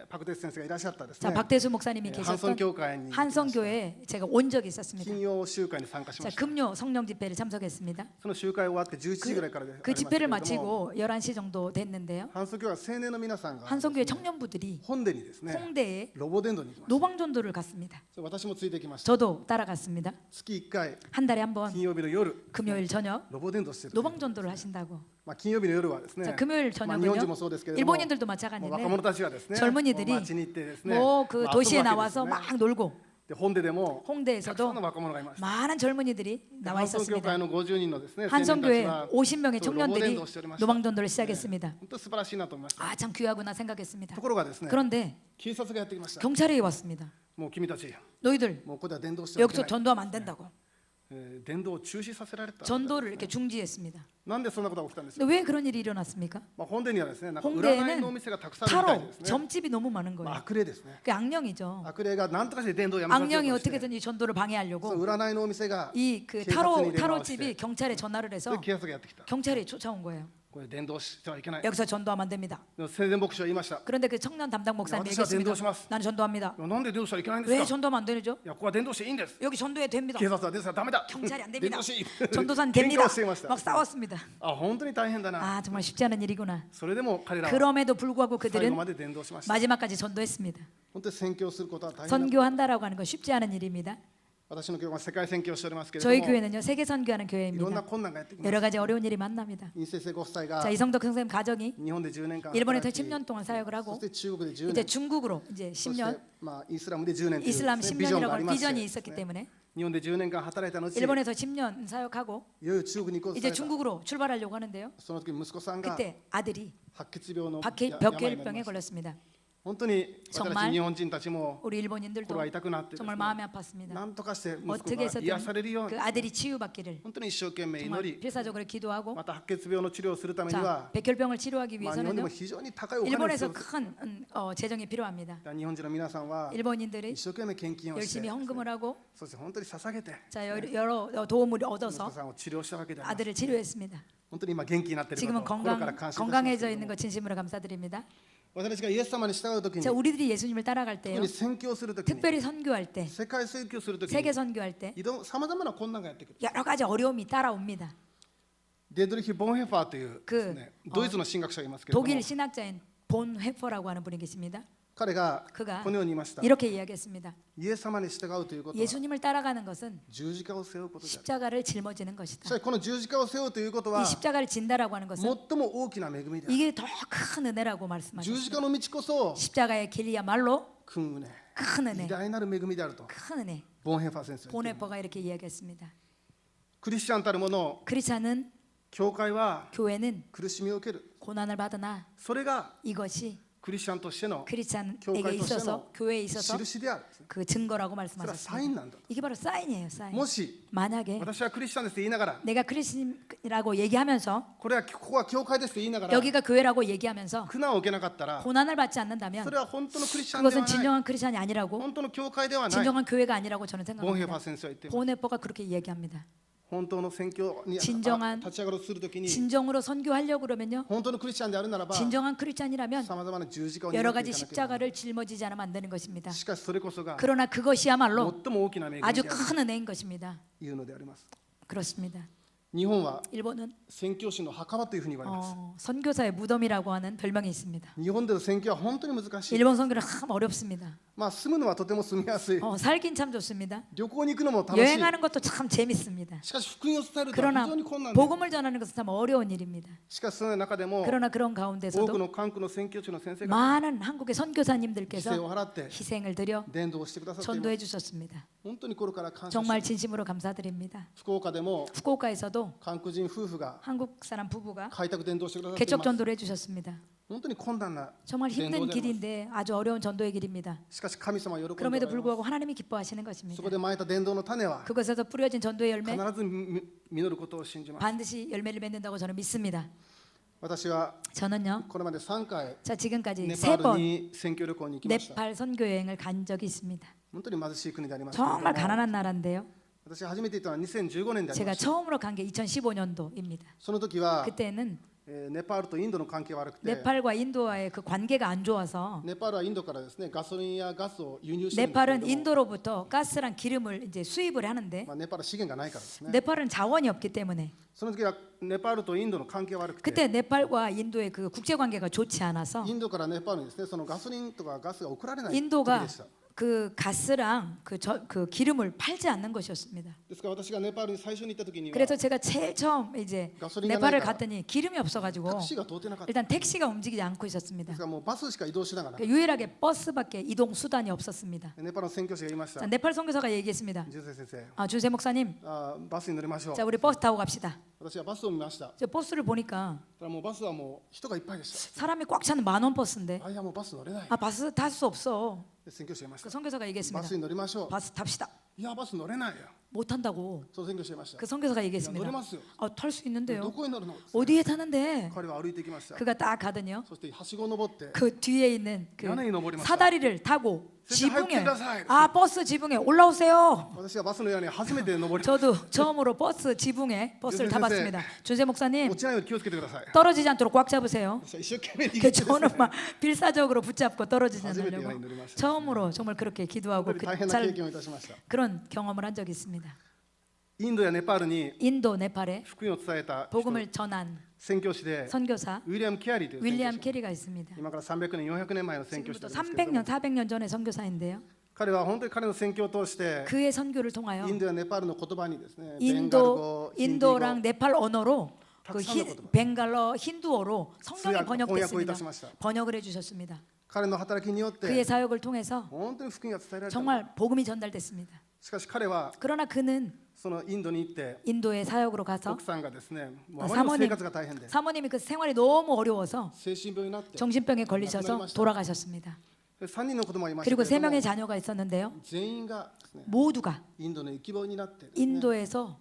パクテス先生がいらっしゃったです 자, ね。 박대수 목사님이 ハンソン 계셨던 教会に 한성교회에 제가 온 적이 있었습니다. 金曜集会に参加し 자, ました。 금요 성령 집회를 참석했습니다. その集会終わって11時ぐらいからでありま 그 したけ 집회를 れども、 마치고 11시 정도 됐는데요. ハンソン教会は青年の皆さんが 한성교회 청년부들이 本殿にですね、 홍대에 ロボ伝道に行きました。 노방전도를 갔습니다. 私もついてきました。 저도 따라갔습니다. 月1回 한 달에 한 번 金曜日の夜 금요일 저녁 ロボ伝道してる。 노방전도를 하신다고. 金曜日の夜はですね、 자, 금요일 日本人も 저녁은요. そうですけれども、 일본인들도 もう若 마찬가지인데 者たちがですね、 젊은이들이 街に行ってですね、 뭐 그 まあ 도시에 遊ぶわ 나와서 けですね。 막 놀고 で本殿でもたくさん 홍대에서도 の若者がいました。 많은 젊은이들이 나와 ハンソン教 있었습니다. 会の50人のですね、青年たち 한성교회 は 50명의 そうロボ伝 청년들이 道をしておりました。 노방전도를 시작했습니다. 本当に素晴らしいなと思いました。 아, 참 귀하구나 생각했습니다. ところがですね、 그런데 警察がやってきました。 경찰이 왔습니다. もう君たち、 너희들 もうここでは伝道してはいけ 여기서 ない。 전도하면 안 된다고. 伝道を中止させられた。 전도를 이렇게 중지했습니다. なんでそんなことが起きたんですか。 근데 왜 그런 일이 일어났습니까? 本殿にはですね、なんか占い 홍대에는 のお店がたくさんあるみたい 타로 ですね。 점집이 너무 많은 거예요. 悪霊ですね。 그게 악령이죠. 悪霊が何とかして伝道をやめさせよ 악령이 うとして 어떻게든 이 전도를 その 방해하려고 占いのお店が 이 그 警察に 타로 電話をして 타로집이 경찰에 전화를 それ 해서 で警察がやってきた。 경찰이 쫓아온 거예요. これ伝道してはいけない。 여기서 전도하면 안 됩니다. でも宣伝牧師は言いました。 그런데 그 청년 담당 목사님이 야, 얘기했습니다. 전도하시마스. 나는 전도합니다. なんで伝道したらいけないんで 왜 すか。 전도하면 안 되죠? いや、ここは伝道していいんです。 여기 전도해도 됩니다. 警察は伝道したらダメだ。 경찰이 안 伝 됩니다. 道していい。 전도사는 喧嘩 됩니다. をしていました。 막 싸웠습니다. あ、本当に大変だな。 아, 정말 쉽지 않은 일이구나. それでも彼らは 그럼에도 불구하고 最後 그들은 まで伝道しました。 마지막까지 전도했습니다. 本当に宣教することは大変だ。 선교한다라고 하는 건 쉽지 않은 일입니다. 私の教会は世界宣教をしておりますけれ 저희 ども、 교회는요 세계 선교하는 いろんな 교회입니다. 困難がやってきます。 여러 가지 어려운 일이 만납니다. イン先生ご夫妻が 자, 이성덕 선생님 가정이 日本で10年間 일본에서 働き 10년 동안 사역을 そ 하고 して中国で10 이제 年、 중국으로 이제 そして 10년 イスラムで10年という 이슬람 ビジョンが 10년이라고 ありまして 비전이 있었기 때문에 日本で10年間働いた後、い 일본에서 10년 사역하고 よいよ中国に行こうとさ 이제 れた。 중국으로 출발하려고 하는데요. その時息子さんが 그때 아들이 白血病の 박해- 病になり 벽혈병에 ました。 걸렸습니다. 本当に私 정말 たち日本人たちも 우리 일본인들도 心が痛くなってです 정말 ね、 마음이 아팠습니다. なんとかして息子 어떻게 が癒される 해서든 ように 그 아들이 치유받기를 本当に一生懸命祈 정말 り、 필사적으로 기도하고 また白血病の治療をするために 자, は、 백혈병을 치료하기 日本で 위해서는요 も非常に高いお金が必 일본에서 要です。 큰 재정이 필요합니다. 日本人の皆さんは 일본인들이 一生懸命献金をして、 열심히 헌금을 하고 そして本当に捧げて 자, 여러 도움을 息子 얻어서 さんを治療したわけであります。 아들을 치료했습니다. 本当に今元気になっていること 지금은 を心から感謝いたします 건강해져 けれど 있는 も、 것 진심으로 감사드립니다. 私たちがイエス様に従うときに、 자, 우리들이 예수님을 따라갈 特 때요. に宣教するときに、 특별히 선교할 때, 世界宣教するときに 세계 선교할 때 さまざまな困難がやってくる。 여러 가지 어려움이 따라옵니다. デドリヒ・ボンヘファーというですね、ドイツの神学者がいますけれども、 독일 신학자인 본 헤퍼라고 하는 분이 계십니다. 彼が 그가 このように言いました。 이렇게 이야기했습니다. イエス様に従うということは 예수님을 따라가는 것은 十字架を背負うことである。 십자가를 짊어지는 し 것이다. かしこの十字架を背負うということは 이 십자가를 진다라고 하는 것은 最も大きな恵みである。 이게 더 큰 은혜라고 十字 말씀하셨습니다. 架の道こそ 십자가의 길이야말로 訓運ね、 큰 은혜, 偉大なる恵みであると 큰 은혜. ボンヘファー先生は言っています。 보네퍼가 이렇게 이야기했습니다. クリスチャンたるもの、 크리스찬은 教会は 교회는 苦しみを受ける。 고난을 받으나 それが 이것이 クリスチャンとしての 크리스찬에게 교회 있어서 교회에 있어서 印である。 그 증거라고 それはサイン 말씀하셨습니다. なんだと。 이게 바로 사인이에요, 사인. もし 만약에 私はクリスチャンですと言いながら、 내가 크리스찬이라고 얘기하면서 ここは教会ですと言いながら 여기가 교회라고 얘기하면서 苦難を受けなかったら、 고난을 받지 않는다면 それは本当のクリスチャンでは 그것은 ない。 진정한 크리스찬이 아니라고 本当の教会ではない。 진정한 교회가 아니라고 저는 ボンヘファー 생각합니다. 先生は言っています。 보네퍼가 그렇게 이야기합니다. 本当の宣教に立 진정한 ち上がろうとするときに、 진정으로 선교하려고 그러면요 本当のクリスチャンであるならば、 진정한 크리스찬이라면 さまざまな十字架を担 여러 ってい 가지 かなければならない。 십자가를 짊어지지 않으면 안 되는 것입니다. しかしそれこそが 그러나 그것이야말로 最も大きな恵みであ 아주 る 큰 은혜인 것입니다. というのであります。 그렇습니다. 日本は 일본은 宣教師の墓場というふうに言われます。 선교사의 무덤이라고 하는 별명이 있습니다. 日本での宣教は本当に難しい。 일본 선교는 참 어렵습니다. まあ住むのはとても住みやすい。 살긴 참 좋습니다. 旅行に行くのも楽しい。 여행하는 것도 참 재밌습니다. しかし福音を伝えると非 그러나 常に困難で、 복음을 전하는 것은 참 어려운 일입니다. しかしその中でも 그러나 그런 多く 가운데서도 の韓国の宣教師の先生が 많은 한국의 犠牲 선교사님들께서 を払って 희생을 드려 伝道をしてくださっています。 전도해 주셨습니다. 本当に心から感謝し 정말 ます。 진심으로 감사드립니다. 福岡でも 후쿠오카에서도 韓国人夫婦が 한국 사람 부부가 開拓伝道してくださってい 개척 ます。 전도를 해주셨습니다. 本当に困難な 정말 伝道 힘든 であります。 길인데 아주 어려운 전도의 길입니다. しかし神様は喜んでおられ 그럼에도 ます。 불구하고 하나님이 기뻐하시는 そ 것입니다. こでまいた伝道の種は 그것에서 뿌려진 전도의 必 열매 ず実ることを信じます。 반드시 열매를 맺는다고 저는 믿습니다. 私は 저는요. これまで3回 자 지금까지 ネパール 3번 に宣教旅行に行きました。 네팔 선교 여행을 간 적이 있습니다. 本当に貧しい国でありますけれども、 정말 가난한 나라인데요. 私が初めて行ったのは2015年であり 제가 ました。 처음으로 간 게 2015년도입니다. その時は 그때는 ネパールとインドの関係が悪くて、 네팔과 인도와의 그 관계가 안 좋아서 ネパールはインドからですね、ガソリンやガスを輸入してるんですけれ 네팔은 ども、 인도로부터 가스랑 기름을 이제 수입을 하는데 まあ、ネパールは資源がないからですね。 네팔은 자원이 없기 때문에 その時はネパールとインドの関係が悪くて、 그때 네팔과 인도의 그 국제 관계가 좋지 않아서 インドからネパールにですね、そのガソリンとかガスが送られない時 인도가 でした。 그 가스랑 그 기름을 팔지 않는 것이었습니다. ですから私がネパールに最初に行った時には 그래서 제가 제일 처음 이제 가솔린이 네팔을 나니까 갔더니 기름이 없어가지고 タクシーが通ってなかった。 일단 택시가 움직이지 않고 で 있었습니다. すからもうバスしか移動しながら、 그러니까 유일하게 버스밖에 이동 수단이 없었습니다. ネパールの宣教師が言いました。 자, 네팔 선교사가 얘기했습니다. ジュセ先生、 주세 목사님, バスに乗りましょう。 자 우리 버스 타고 갑시다. 私はバスを見ました。 저 버스를 보니까 ただもうバスはもう人がいっぱいでし 사람이 꽉 차는 만원 버스인데 た。あ、いやもうバス乗れない。 버스 탈 수 없어. で宣教師が言いまし 그 た。 선교사가 バ 얘기했습니다. スに乗りましょう。 버스 탑시다. いやバス乗れないよ。 못 탄다고. そう宣教師が言いました。 그 선교사가 いや乗 얘기했습니다. れますよ。 탈 수 ど 있는데요. こへ乗るの？ 어디에 타는데? 彼は歩いてきました。 그가 딱 가더니요. そしてはしごを登って 그 뒤에 있는 그屋根に登りました。 사다리를 타고 선생님, 지붕에 하이킹 가사이. 버스 지붕에 올라오세요. 私はバスの屋根に初めて登り 저도 처음으로 버스 지붕에 버스를 선생님. 타봤습니다. 주세 목사님 落ちないように気をつけてください。 떨어지지 않도록 꽉 잡으세요. 私は一生懸命逃 그 げてですね 저는 막 필사적으로 붙잡고 떨어지지初めて 않으려고 屋根に乗りました 처음으로 정말 그렇게 本 기도하고 当に大変な経験をいたしました。 그런 경험을 한 적이 있습니다. インドやネパールに 인도 네팔에 福音を伝えた人 복음을 전한 宣教師で 선교사 ウィリアム・ケアリーという宣教 윌리엄 師、 캐리가 있습니다. 今から300年400年前の宣教師 지금부터 なんですけれども 300년 400년 전의 선교사인데요. 彼は本当に彼の宣教を通して 그의 선교를 통하여 インドやネパールの言葉にですね、ベンガル語、ヒンディー 인도랑 語、 네팔 언어로 그 탁상의 거듭. 벤갈러 힌두어로 성경이 번역을 번역됐습니다. 이tas시마시다. 번역을 해주셨습니다. 彼の働きによって 그의 사역을 통해서 本当に福音が伝えられた。 정말 복음이 전달됐습니다. しかし彼は 그러나 그는 そのインドに行って 인도의 사역으로 가서 奥さんがですね、もうあまりにも生活が大変で 사모님이 그 생활이 너무 어려워서 精神病になって 정신병에 걸리셔서 돌아가셨습니다. 3人の子供がいました 그리고 けれども 3명의 자녀가 있었는데요. 全員がですね、 모두가 インドの行き場になってですね、 인도에서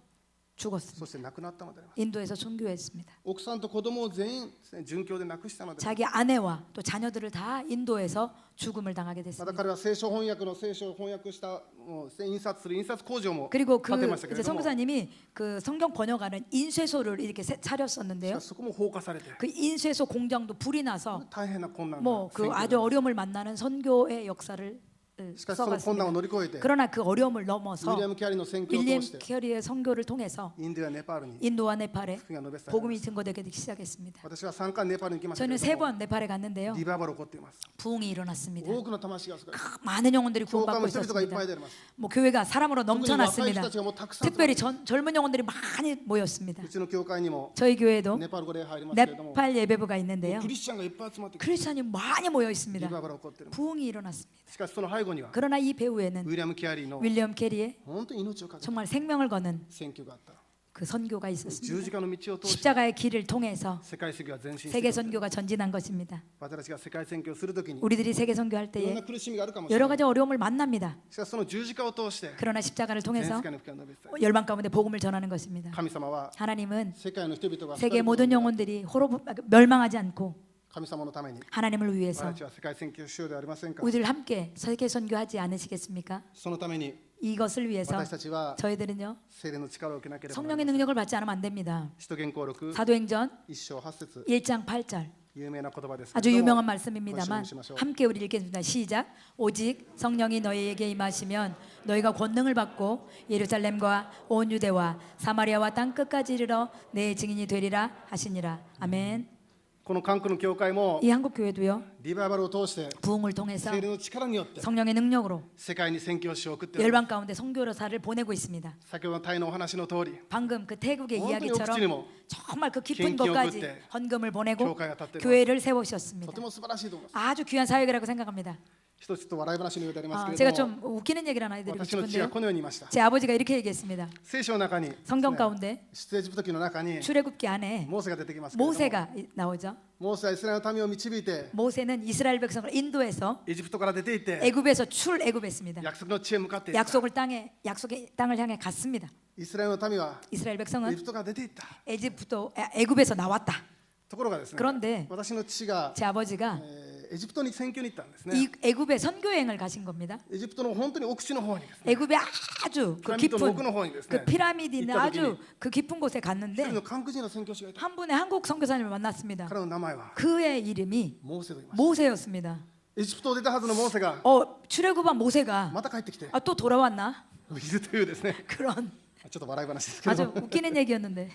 죽었습니다. そして亡くなったのであります。 인도에서 순교했습니다. 奥さんと子供を全員ですね、殉教で亡くしたので、 자기 아내와 또 자녀들을 다 인도에서 죽음을 당하게 また 됐습니다. 彼は聖書翻訳の聖書を翻訳したもう印刷する印刷工場も 그리고 建てました 그 けれ 이제 ども、し 선교사님이 그 성경 번역하는 인쇄소를 이렇게 か 차렸었는데요. しそこも放火されて 그 인쇄소 공장도 불이 나서 大変な困難な 뭐 그 選挙 아주 어려움을 만나는 선교의 역사를 しかしその困難を 써갔습니다. 乗り越えて 그러나 그 어려움을 ウィ 넘어서 リアム・キャリーの宣教を 윌리엄 通して 캐리의 선교를 통해서 インドやネパールに 인도와 네팔에 福音が述べ伝えられま 복음이 す。 증거되기 시작했습니다. 私は3回ネパールに行きましたけ 저는 れど 세 も 번 네팔에 갔는데요. リバーバル起こっています。 부흥이 일어났습니다. 多くの魂が救われて 많은 영혼들이 教会 구원받고 も人々がいっぱ 있었습니다. いであります。 뭐 교회가 사람으로 特に若い人 넘쳐났습니다. たちがもうたくさん集ま 특별히 って 젊은 영혼들이 많이 모였습니다. うちの教会にも 저희 교회도 ネパール語礼拝入りますけれども、 네팔 예배부가 있는데요. クリスチャンがいっぱい集まってきて 크리스찬이 많이 모여 リ 있습니다. バーバル起こっている。 부흥이 일어났습니다. しかしその背後には 그러나 이 배후에는 ウィリアム・キャリーの 윌리엄 캐리의 本当に命をかけた 정말 생명을 거는 選挙があった。 그 선교가 十 있었습니다. 字架の道を通して 십자가의 길을 통해서 世界主義は前進して 세계 いく。 선교가 전진한 것입니다. 私たちが世界宣教をするときに 우리들이 세계 선교할 いろんな 때에 苦しみがあるかもしれ 여러 ない。 가지 어려움을 만납니다. しかしその十字架を通して 그러나 십자가를 全 통해서 世界の福音を述べ伝える。 열방 가운데 복음을 전하는 것입니다. 神様は 하나님은 世界の人々が 세계 모든 영혼들이 멸망하지 않고 神様のために 하나님을 私 위해서 たちは世界宣教しようではありませんか。 우리들 함께 세계 선교하지 않으시겠습니까? そのために 이것을 위해서 私たちは 저희들은요 聖霊の力を受けなければなりません。 성령의 능력을 받지 않으면 안 됩니다. 使徒言行録 사도행전 1章8節 1장 8절 有名な言葉ですけ 아주 れども 유명한 ご一緒 말씀입니다만 にしましょう。 함께 우리 읽겠습니다. 시작. 오직 성령이 너희에게 임하시면 너희가 권능을 받고 예루살렘과 온 유대와 사마리아와 땅 끝까지 이르러 내 증인이 되리라 하시니라. 아멘. この韓国の教会も 이 한국 교회도요. リバイバルを通して 부흥을 통해서 聖霊の力によって 성령의 능력으로 世界に宣教師を送っております。 열방 가운데 선교사를 보내고 있습니다. 先ほどのタイのお話の通り 방금 그 태국의 모든 이야기처럼 억지니 뭐 정말 그 깊은献金を 것까지 送って 헌금을 보내고 교회가 탔대 교회를 と 세우셨습니다. ても素晴らしいと思います。 아주 귀한 사역이라고 생각합니다. 一つと笑い話のようでありますけ 제가 れども 좀 웃기는 얘기를 하나 해드리고 私の父が 싶은데요. このように言いました。 제 아버지가 이렇게 얘기했습니다. 聖書の中に 성경 가운데 出エジプト記の中に 출애굽기 안에 モーセが出てきますけれども 모세가 나오죠. モーセはイスラエルの民を導いて 모세는 이스라엘 백성을 인도해서 エジプトから出ていて 애굽에서 출애굽했습니다. 約束の地へ向かっていった。 약속의 땅을 향해 갔습니다. イスラエルの民は 이스라엘 エ 백성은 ジプトから出ていった。 애굽에서 나왔다. ところがですね 그런데 私の父が 제 아버지가 エジプトに宣教に行ったんですね。 이 애굽에 선교 여행을 가신 겁니다. エジプトの本当に奥地の方にですね 애굽의 아주 그 ピラミッドの 깊은 奥の方にですね 그 피라미드 있는 行った時に 아주 그 깊은 곳에 一 갔는데 人の韓国人の宣教師がいた。 한 분의 한국 선교사님을 만났습니다. 彼の名前は 그의 이름이 モーセと言いました。 모세였습니다. エジプトを出たはずのモーセが 출애굽한 모세가 また帰ってきてい 또 돌아왔나? るというですね 그런 ちょっと笑い話ですけど 아주 웃기는 얘기였는데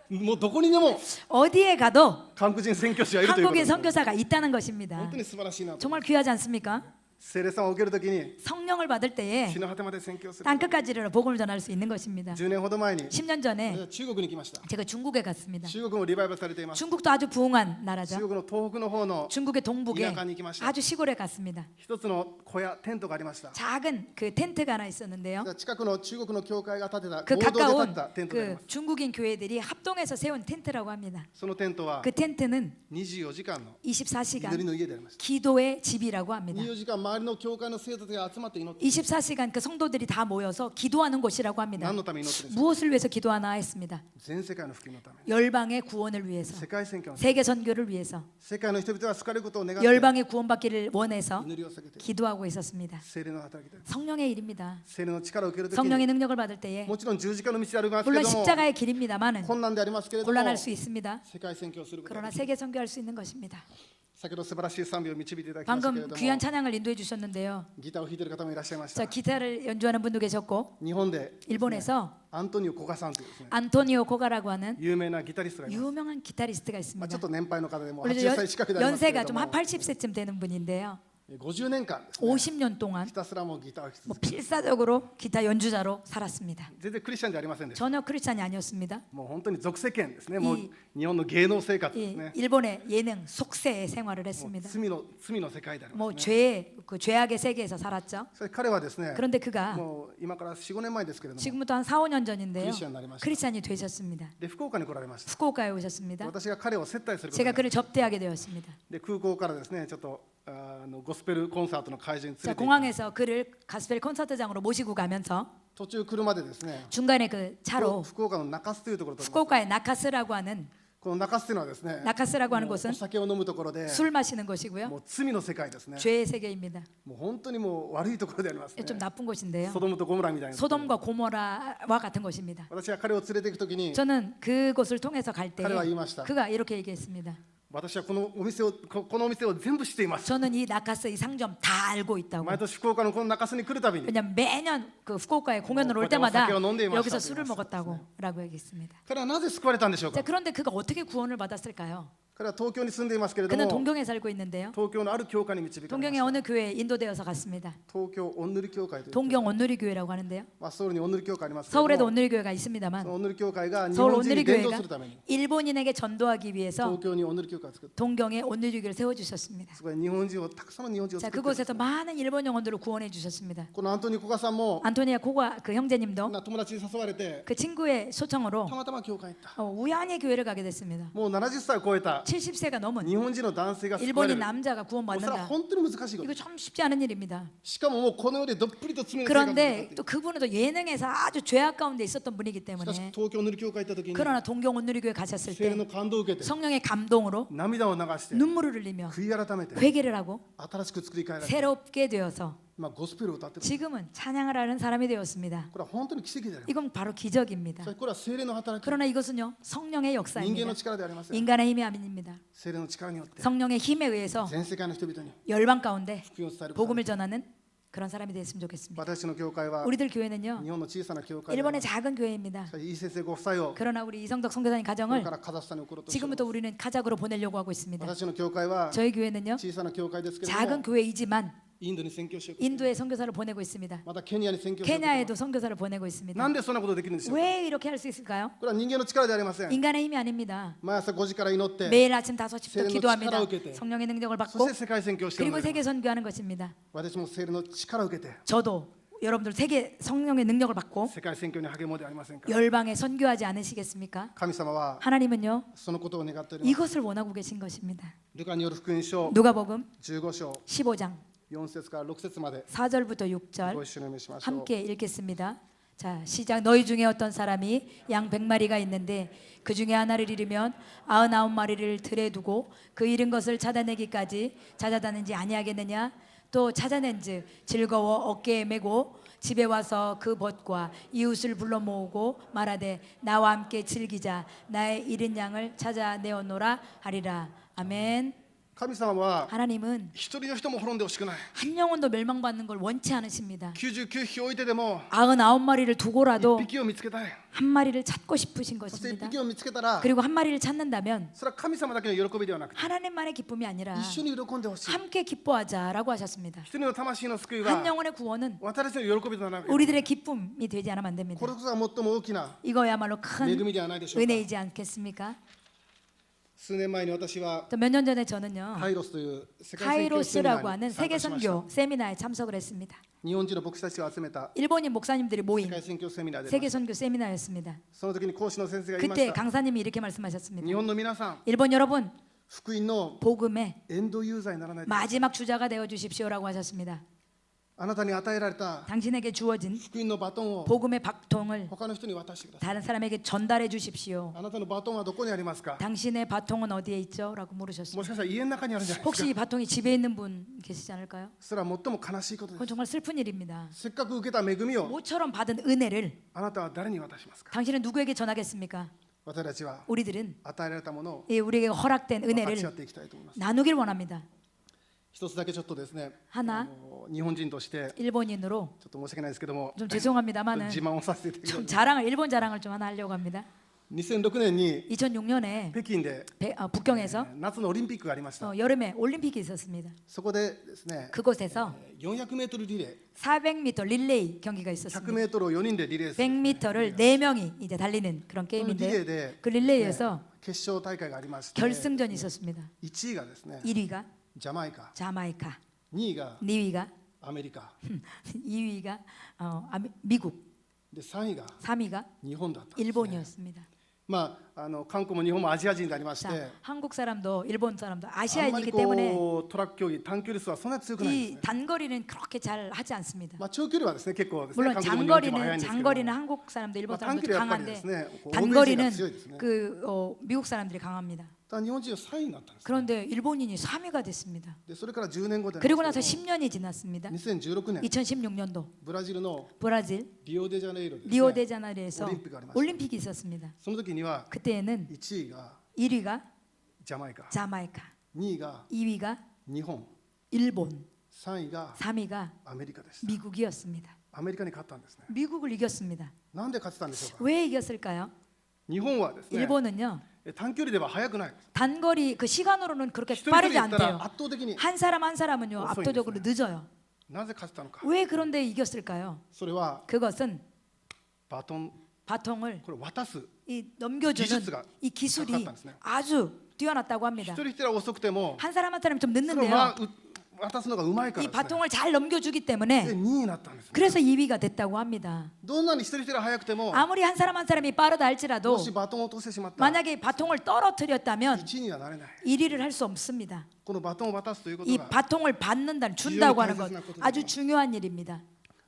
もうどこにでも 어디에 가도 韓国人宣教師がいるということ 한국인 です。 선교사가 있다는 것입니다. 本当に素晴らしいなと。 정말 귀하지 않습니까? 聖霊様を受けるときに 성령을 받을 때에 地の果てまで宣教する。 땅 끝까지 이르러 복음을 전할 수 있는 것입니다. 10年ほど前に 10년 私 전에 は中国に来ました。 제가 중국에 갔습니다. 中国もリバイバルされています。 중국도 아주 부흥한 나라죠. 中国の東北の方の 중국의 동북에田舎に行きました。 아주 시골에 갔습니다. 一つの小屋テントがありました。 작은 그 텐트가 하나 있었는데요. 近くの中国の教会が建てた 그 合同で建 가까운 てたテントがありま 그 す。 중국인 교회들이 합동해서 세운 텐트라고 합니다. そのテントは 그 텐트는 24時間の 24시간 祈りの家でありました。 기도의 집이라고 합니다. 24時間周りの教会の生徒が集まって祈って 24시간 그 성도들이 다 모여서 기도하는 곳이라고 합니다. 何のために祈ってるんですか。 무엇을 위해서 기도하나 했습니다. 全世界の福音のために。 열방의 구원을 위해서, 世界宣教のために。 세계 선교를 위해서, 世界の人々が救われることを願って 열방의 구원받기를 원해서 祈りを下げて 기도하고 있었습니다. 聖霊の働きで 성령의 일입니다. 聖霊の力を受けるとき 성령의 に 능력을 받을 때에 もちろん十字架の道でありますけ 물론 れども 십자가의 길입니다만은 困難でありますけれども 곤란할 수 있습니다. 世界宣教することが 그러나 できる。 세계 선교할 수 있는 것입니다. 先ほど素晴らしい賛美を導いていただきましたけれ 방금 ども 귀한 찬양을 인도해 주셨는데요. ギターを弾いている方もいらっしゃいまし 자, た。 기타를 연주하는 분도 계셨고 日本で 일본에서 アントニオ・コガさんというですね 안토니오 코가라고 하는 有名なギタリストがいます。 유명한 기타리스트가 まあ、ちょ 있습니다. っと年配の方でもう 원래 80歳近くでありますけれ 연세가 ど 좀 も 한 80세쯤 되는 분인데요. 50年間ですね 50년 동안 ひたすらもうギターを弾き 뭐 続けて 필사적으로 기타 연주자로 살았습니다. 全然クリスチャンじゃありませんでした。 전혀 크리스찬이 아니었습니다. もう本当に俗世間ですね。もうい日本の芸能生活です 이 ね。 일본의 예능 속세의 생활을 もう 했습니다. 罪の世界でありま 뭐 すね。 죄의 그 죄악의 세계에서 살았죠. それ彼はですね 그런데 그가 もう今から4、5年前ですけれども 지금부터 한 4, 5년 전인데요. 크리스찬이 나리마시다. 크리스찬이 되셨습니다. で福岡に来られました。 후쿠오카에 오셨습니다. 私が彼を接待すること 제가 になり 그를 접대하게 되었습니다. で空港からですねちょっとゴスペルコンサートの会場に連 자, れて行って 공항에서 그를 가스펠 콘서트장으로 모시고 가면서 途中車でですね 중간에 그 차로 福岡の中洲というところと 후쿠오카의 나카스라고 하는 この中洲というのはですね 나카스라고 하는 もう 곳은 お酒を飲むところで 술 마시는 곳이고요. もう罪の世界ですね。 죄의 세계입니다. もう本当にもう悪いところでありますね。 좀 나쁜 곳인데요. ソドムとゴモラみたいな。 소돔과 고모라와 같은 곳입니다. 私が彼を連れて行くときに 저는 그곳을 통해서 갈 때 彼は言いました。 그가 이렇게 얘기했습니다. 私はこのお店を全部知っています。 저는 이 나카스 이 상점 다 알고 있다고. 毎年福岡のこの中洲に来るたびに 왜냐면 매년 그 후쿠오카에 공연을 올 그때 때마다 오사케를飲んでいました 여기서 술을 먹었다고라고 얘기했습니다. 彼はなぜ救われたんでしょう 자, か。 그런데 그가 어떻게 구원을 받았을까요? 彼は東京に住んでいますけれど 그는 も 동경에 살고 있는데요. 東京のある教会に導かれま 동경의 した 어느 교회에 인도되어서 갔습니다. 東京オンヌリ教会という 동경 온누리 교회라고 하는데요. まあ、ソウルにオンヌリ教会ありますけれど 서울에도 も 온누리 교회가 そ 있습니다만 のオンヌリ教会が日 서울 本人 온누리 に伝道 교회가 するために 일본인에게 전도하기 위해서 東京にオンヌリ教会を作った 동경에 온누리 교회를 세워주셨습니다. そこで日本人をたくさんの日本人を 자, 作って 그곳에서 많은 일본 영혼들을 구원해 주셨습니다. このアントニオ・コガさんも 안토니아 코가 그 형제님도 友達に誘われて 그 친구의 초청으로 たまたま教会に行った 우연히 교회를 가게 됐습니다. もう70歳を超えた 70세가 넘은 日本人の男性が救われ 일본인 る 남자가 もうそれは 구원받는다. 本当に難しいこと 이거 참 쉽지 않은 일입니다. しかももうこの世でどっぷりと罪の生活を 그런데 し 또 그분은 또 예능에서 아주 죄악 가운데 있었던 분이기 かし 때문에 東京塗り教会行った時に 그러나 동경 온누리교회 가셨을 聖霊 때 の感動を受けて 성령의 감동으로 涙を流して 눈물을 흘리며 悔い改めて 회개를 하고 新しく作り変えられて 새롭게 되어서 今ゴスペルを歌ってる。 지금은 찬양을 하는 사람이 되었습니다. これは本当に奇跡であります。 이건 바로 기적입니다. それこれは聖霊の働き、 그러나 이것은요 성령의 人間 역사입니다. の力ではありません。 인간의 힘이 아닙니다. 聖霊の力によって 성령의 힘에 의해서 全世界の人々に 열방 가운데 福音を伝えることができる。 복음을 전하는 그런 사람이 됐으면 좋겠습니다. 私の教会は 우리들 교회는요 日本の小さな教会で、 일본의 작은 교회입니다. イ先生ご夫妻をこ 그러나 우리 이성덕 선교사님 れ 가정을 からカザフスタンに送ろうとしています。 지금부터 우리는 카자흐로 보내려고 하고 있습니다. 私の教会は 저희 교회는요 小さな教会ですけれど 작은 も、 교회이지만 インドに宣教しようとしています。 인도에 선교사를 보내고 있습니다. またケニアに宣教しようとしています。 케냐에도 선교사를 보내고 있습니다. なんでそんなことできるんでしょうか。 왜 이렇게 할 수 있을까요? これは人間の力ではありません。 인간의 힘이 아닙니다. 毎朝5時から祈って、 매일 아침 5시부터 세례의 기도합니다. 축하를受けて, 성령의 능력을 そし 받고 て世界宣教している 그리고 ので、 세계 선교하는 것입니다. 私も聖霊の力を受けて 저도 여러분들 세계 성령의 능력을 받고 世界宣教に励もうではありませんか。 열방에 선교하지 않으시겠습니까? 神様は 하나님은요 そのことを願っております。 이것을 원하고 계신 것입니다. ルカによる福音書 누가복음 15章 15장 4節から6節まで 4절부터 ご 6절 一緒にお読みしましょう。 함께 읽겠습니다. 자, 시작. 너희 중에 어떤 사람이 양 100마리가 있는데 그 중에 하나를 잃으면 99마리를 들에 두고 그 잃은 것을 찾아내기까지 찾아다니지 아니하겠느냐? 또 찾아낸즉 즐거워 어깨에 메고 집에 와서 그 벗과 이웃을 불러 모으고 말하되 나와 함께 즐기자 나의 잃은 양을 찾아내었노라 하리라. 아멘. 神様は 하나님은 一人の人も滅んでほしくない。 한 영혼도 멸망받는 걸 원치 않으십니다. 99匹置いてでも 99마리를 두고라도 1匹を見つけたい。 한 마리를 찾고 싶으신 そして 1 것입니다. 匹を見つけたら、 그리고 한 마리를 찾는다면 それは神様だけの喜びではなくて、 하나님만의 기쁨이 아니라 一緒に喜んでほしい。 함께 기뻐하자라고 하셨습니다. 一人の魂の救い 한 は 영혼의 구원은 私たちの喜びとなる。 우리들의 기쁨이 되지 않으면 안 됩니다. これこそが最も大きな 이거야말로 恵 큰 みではないでしょうか。 은혜이지 않겠습니까? 数年前に私は 몇 년 전에 저는요 カイロスという世界宣教セミナ 카이로스라고 ー 하는 に参 세계 加しました。 선교 세미나에 참석을 했습니다. 日本人の牧師たちを集めた 일본인 목사님들이 世 모인 界宣教セミナーで、 세계 선교 세미나였습니다. その時に講師の先生が言いまし 그때 た。 강사님이 이렇게 말씀하셨습니다. 日本の皆さん、 일본 여러분 福音の 복음의 エンドユーザーにならないと。 마지막 주자가 되어 주십시오라고 하셨습니다. あなたに与えられた 당신에게 주어진 福音のバトンを 복음의 바통을 他の人に渡してください。 다른 사람에게 전달해 주십시오. あなたのバトンはどこにありますか。 당신의 바통은 어디에 있죠? 라고 물으셨습니다. もしかしたら家の中にあるんじゃないです 혹시 か。 이 바통이 집에 있는 분 계시지 않을까요? それは最も悲しいことで 그건 す。 정말 슬픈 일입니다. せっかく受けた恵みを 모처럼 받은 은혜를 あなたは誰に渡しますか。 당신은 누구에게 전하겠습니까? 私たちは 우리들은 与えられたものを 우리에게 허락된 分かち合 은혜를 っていきたいと思います。 나누길 원합니다. 一つだけちょっとですね、 하나 日本人としてち 일본인으로 ょっと申し訳ないですけども、 좀 죄송합니다만은 自慢をさせていただき 좀 ます。 자랑을 일본 자랑을 좀 하나 하려고 합니다. 2006年に 2006년에 北京で 북경에서 夏のオリンピックがありました。 여름에 올림픽이 있었습니다. そこでですね、 그곳에서 400メートルリレ 400m 릴레이 경기가 ー、100 있었습니다. メートルを4人でリレーする 100m를 4명이 이제 달리는 그런 そのリレー 게임인데 で 그 릴레이에서 決勝大会がありまして、 결승전이 있었습니다. 1位がですね、 1위가 ジャマイカ、 자마이카, 2位が 2위가 アメリカ、 2위가 미국, で3位が 3위가 日本だったんですね。 일본이었습니다. まあ韓国も日本もアジア人でありまし 자, て、 한국 사람도 일본 사람도 あんまり 아시아인이기 때문에 こうトラック競技短距離走はそんなに強くないんです 이 ね。 단거리는 그렇게 잘 하지 않습니다. まあ長距離はですね結構ですね。 물론 韓国も日本も速いん 장거리는 ですけども、 장거리는 한국 사람도 일본 まあ短 사람도 距離はやっぱりで 강한데 すね、こう欧米人 단거리는 が強いですね。 미국 사람들이 강합니다. ただ日本人は3位になったんです。 그런데 일본인이 3위가 됐습니다. でそれから10年後で 그리고 나서 10년이 지났습니다. 2016年 2016년도 ブラジルの 브라질 リオデジャネイロでですね、 리오데자네이루에서 올림픽이 아りました. 올림픽이 있었습니다. その時には 그때에는 1位が 1위가 ジャマイカ、 자마이카, 2位が 2위가 日本、 일본, 3位が 3위가 アメリカでした。 미국이었습니다. アメリカに勝ったんですね。 미국을 이겼습니다. なんで勝てたんでしょうか。 왜 이겼을까요? 日本はですね、 일본은요. 短距離では速くない。 단거리 그 시간으로는 그렇게 一人 빠르지 で言ったら 않대요. 圧倒的に 한 사람 한 사람은요遅いんですね. 압도적으로 늦어요. なぜ勝てたのか。 왜 그런데 이겼을까요? それは 그것은 バトン、 바통을 これ渡す。 이 넘겨주는 기술가 이 기술이 가깝다는 아주 뛰어났다고 一 합니다. 人一人は遅くても、 한 사람 한 사람이 좀 それを 늦는데요. 渡すのがうまいか 이 らですね。 바통을 잘 넘겨주기 で 때문에 2位になったんですね。 그래서 2위가 됐다고 합니다. どんなに一人一人が速くても、 아무리 한 사람 한 사람이 빠르다 も 할지라도 しバトンを落としてしまったら 만약에 바통을 떨어뜨렸다면 1位にはなれない。 1위를 할 수 없습니다. このバトンを渡すということ 이 が、 바통을 받는다는 준다고 하는 것 중요한 것입니다. 아주 중요한 일입니다.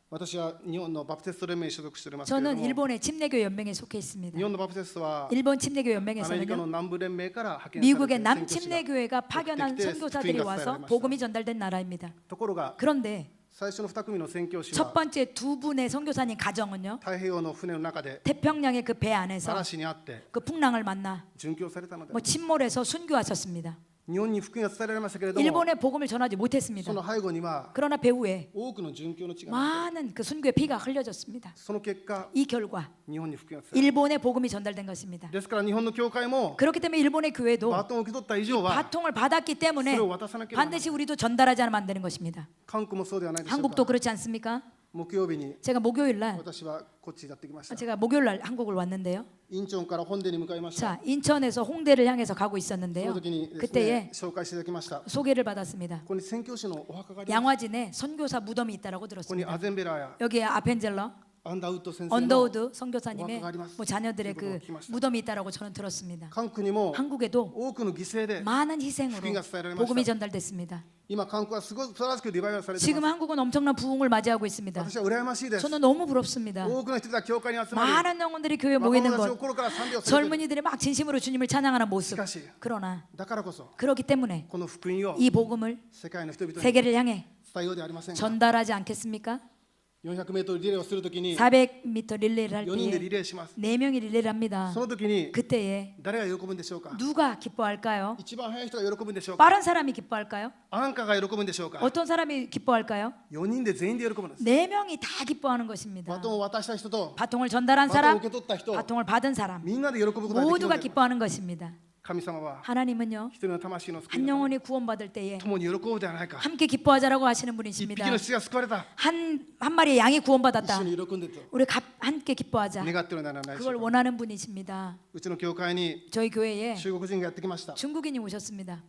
私は日本のバプテスト連盟に所属しておりますけれど 저는 も、 일본의 침례교 연맹에 속해 있습니다. 日本のバプテストは 일본 침례교 アメリカの 연맹에서는요. 南部連盟から派遣されて 미국의 宣教師が 남침례교회가 파견한 그때 선교사들이福音が 와서 伝えられました. 복음이 전달된 나라입니다. ところが 그런데 最初の2組の宣教師 첫 は 번째 두 분의 선교사님 가정은요. 太平洋の船の中で 태평양의 그 배 안에서 嵐にあって 그 풍랑을 만나 殉教されたので 뭐 침몰해서 순교하셨습니다. 日本に福音が伝えられましたけれども 일본에 복음을 전하지 そ 못했습니다. の背後には 그러나 배후에 多くの殉教の地があって 많은 그 순교의 피가 흘려졌습니다. その結果 이 결과 日本に福音が伝えられ 일본에 복음이 전달된 것입니다. ですから日本の教会も 그렇기 때문에 일본의 교회도 バトンを受け取った以上は 바통을 받았기 そ 때문에 れを渡さなければならない 반드시 우리도 전달하지 않으면 안 되는 것입니다. 韓国もそうではないでしょう 한국도 か 그렇지 않습니까? 木曜日に 제가 목요일 날 私はこっちにやってきました 제가 목요일 날 한국을 왔는데요. インチョンから本殿に向かいました 자, 인천에서 홍대를 향해서 가고 その 있었는데요. 時にですね 그때에 紹介していただきました 소개를 받았습니다. ここに宣教師のお墓があります 양화진에 선교사 무덤이 있다라고 ここに 들었습니다. アゼンベラや 여기에 아펜젤러, アンダーウッド先生の 언더우드 선교사님의 오아가 아리마스. 뭐 자녀들의 그 그리고 기마시다. 무덤이 있다라고 저는 들었습니다. 韓国にも 한국에도 多くの犠牲で 많은 희생으로福音が伝えられました 복음이 전달됐습니다. 今韓国はすごい素晴らしくリバイバルされてい 지금 ます 한국은 엄청난 부흥을 맞이하고 있습니다. 私は羨ましいです 저는 너무 부럽습니다. 多くの人が教会に集まり 많은 영혼들이 교회에 若 모이는 者たち 것, 心から賛美をする 젊은이들이 막 진심으로 주님을 찬양하는 모습. しかし 그러나 だからこそ 그렇기 때문에 この福音を 이 복음을 世界の人々に伝 세계를 향해 えようではありませんか 전달하지 않겠습니까? 400メートルリレーをするときに 400m 릴레이를 할 4人で 때에 リレーします 4명이 릴레이를 합니다. その時に 그때에 誰が喜ぶんでしょうか 누가 기뻐할까요? 一番早い人が喜ぶんでしょうか 빠른 사람이 기뻐할까요? アンカーが喜ぶんでしょうか 어떤 사람이 기뻐할까요? 4人で全員で喜ぶんです 4명이 다 기뻐하는 것입니다. バトンを渡した人と 바통을 전달한 バトンを 사람, 受け取った人 바통을 받은 사람 みんなで喜ぶことができる 모두가 ので 기뻐하는 것입니다. 神様は 하나님은요 一人の魂の救い 한 のため 영혼이 구원받을 때에 共に喜ぶではないか 함께 기뻐하자라고 하시는 一 분이십니다. 匹の羊が救われた 한 마리의 양이 一 구원받았다. 緒に喜んでと 우리 함께 기뻐하자. 願ってるのではないでしょ 그걸 うか 원하는 분이십니다. うちの教会に 저희 교회에 中国人がやってきました 중국인이 오셨습니다.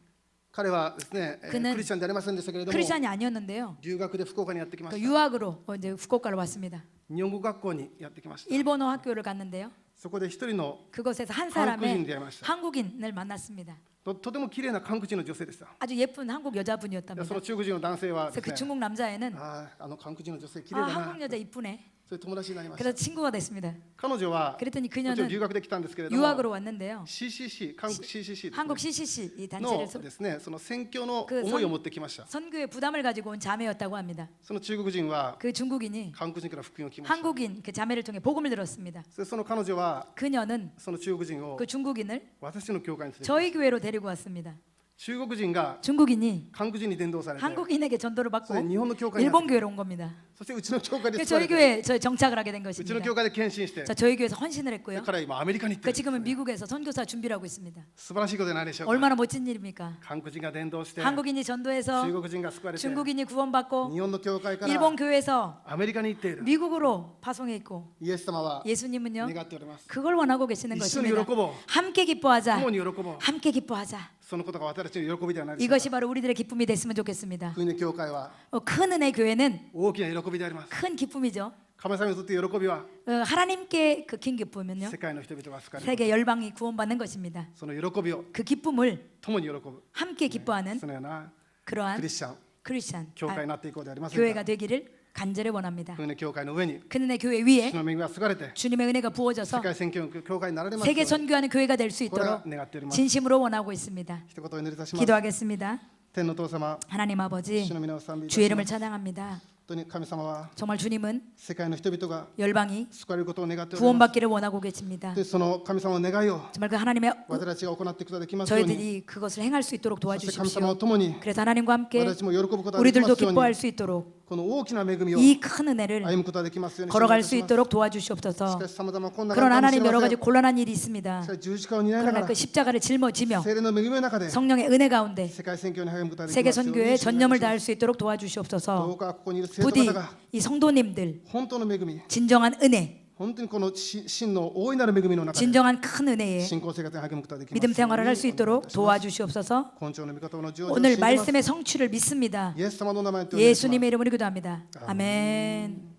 彼はですねク 그는 リスチャンでありませんでしたけれども 크리스찬이 아니었는데요. 留学で福岡にやってきま 그 した 유학으로 이제 후쿠오카로 왔습니다. 日本語学校にやってきました 일본어 학교를 갔는데요. そこで一人の 그곳에서 한 한국인 사람의 되어야겠어요. 한국인을 만났습니다. とても綺麗な韓国人の女性でした 아주 예쁜 한국 で 여자분이었답니다. その中国人の男性は 그래서 で 그 すね 중국 남자애는 あの韓国人の女性綺 아, 麗だな 한국 여자 이쁘네. そういう友達になりました 그래서 친구가 됐습니다. 彼女は 그랬더니 もちろん 그녀는 留学で来たんですけれども 유학으로 왔는데요. CCC 韓国 CCC ですね 한국 CCC 이 の 단체를 ですねその宣教の그 思いを持ってきました 선교에 부담을 가지고 온 자매였다고 합니다. その中国人は 그 중국인이 韓国人から福音を聞きました 한국인 그 자매를 통해 복음을 들었습니다. その彼女は 그녀는 その中国人を 그 중국인을 私の教会に連れて 저희 교회로 데리고 왔습니다. 中国人が 중국인이 韓国人に伝道されて 한국인에게 전도를 そ 받고 れで日本の教会に 일본 교회로 온 겁니다. そしてうちの教会で 그래서 救わ 저희 れて 교회에 저희 정착을 하게 된 うちの 것입니다. 教会で献身して 자, 저희 교회에서 헌신을 それ 했고요. から今アメリカに行って 그 る 지금은 미국에서 선교사 준비를 하고 있습니다. 素晴らしいことじゃないでしょうか 얼마나 멋진 일입니까? 韓国人が伝道して 한국인이 전도해서 中国人が救われて 중국인이 구원받고 日本の教会から 일본 교회에서 アメリカに行っている 미국으로 파송해 있고 イエス様は 예수님은요 願っております 그걸 원하고 계시는 一緒に喜 것입니다. ぼう 함께 기뻐하자. 共に喜ぼう 함께 기뻐하자. そのことが私たちの喜びではないでしょうか 이것이 바로 우리들의 기쁨이 됐으면 좋겠습니다. 福音の教会は 큰 은혜 교회는 大きな喜びであります 큰 기쁨이죠. 神様にとって喜びは 하나님께 그 긴 기쁨은요 世界の人々が救われる 세계 열방이 구원받는 것입니다. その喜びを 그 기쁨을 共に喜ぶ 함께 기뻐하는 そのような 그러한 クリスチャン 크리스찬 教会になっていこうではありませんか 교회가 되기를 간절히 원합니다. 福音の教会の上に 그 은혜 교회 위에 主の恵みが継がれて 주님의 은혜가 世 부어져서 界宣教の教会になられます 세계 ように 선교하는 교회가 될 수 これは 있도록 願っております 진심으로 원하고 있습니다. 一言お祈りいたします 기도하겠습니다. 天のお父様 하나님 主 아버지 の皆を賛美いた 주의 し 이름을 ます 찬양합니다. 本当に神様は 정말 주님은 世界の人々が 열방이 救われることを願っております 구원받기를 원하고 계십니다. でその神様の願いを 정말 그 하나님의 私たちが行っていくことができますように 저희들이 그것을 행할 수 있도록 そして神様 도와주십시오. を共に 그래서 하나님과 함께 私たちも喜ぶことができま 우리들도 すよう 기뻐할 に 수 있도록 この大きな恵みを 이 큰 은혜를 歩むことができますように 걸어갈 수 します 있도록 し 도와주시옵소서. かしさまざま困難 그런 があるかもし 하나님 れ 여러 ませ 가지 ん 곤란한 일이 있습니다. しかし十字架を担いなが 그러나 ら 그 십자가를 짊어지며 聖霊の恵みの中で 성령의 은혜 가운데 世界宣教に励むことができ 세계 ますよう 선교에 に 전념을 다할 ど 수 있도록 う 도와주시옵소서. かここにいる生徒 부디 方が 이 성도님들 本当の恵み 진정한 은혜, 本当にこの真の大いなる恵みの中で 진정한 큰 은혜에 信仰生活に励むことができます 믿음 よう 생활을 할 수 にお願いい 있도록 たします 도와주시옵소서. 根性の御言葉の成就を 오늘 信じます 말씀의 성취를 믿습니다. イエス様の名前によってお願いします 예수님의 이름으로 기도합니다. 아멘.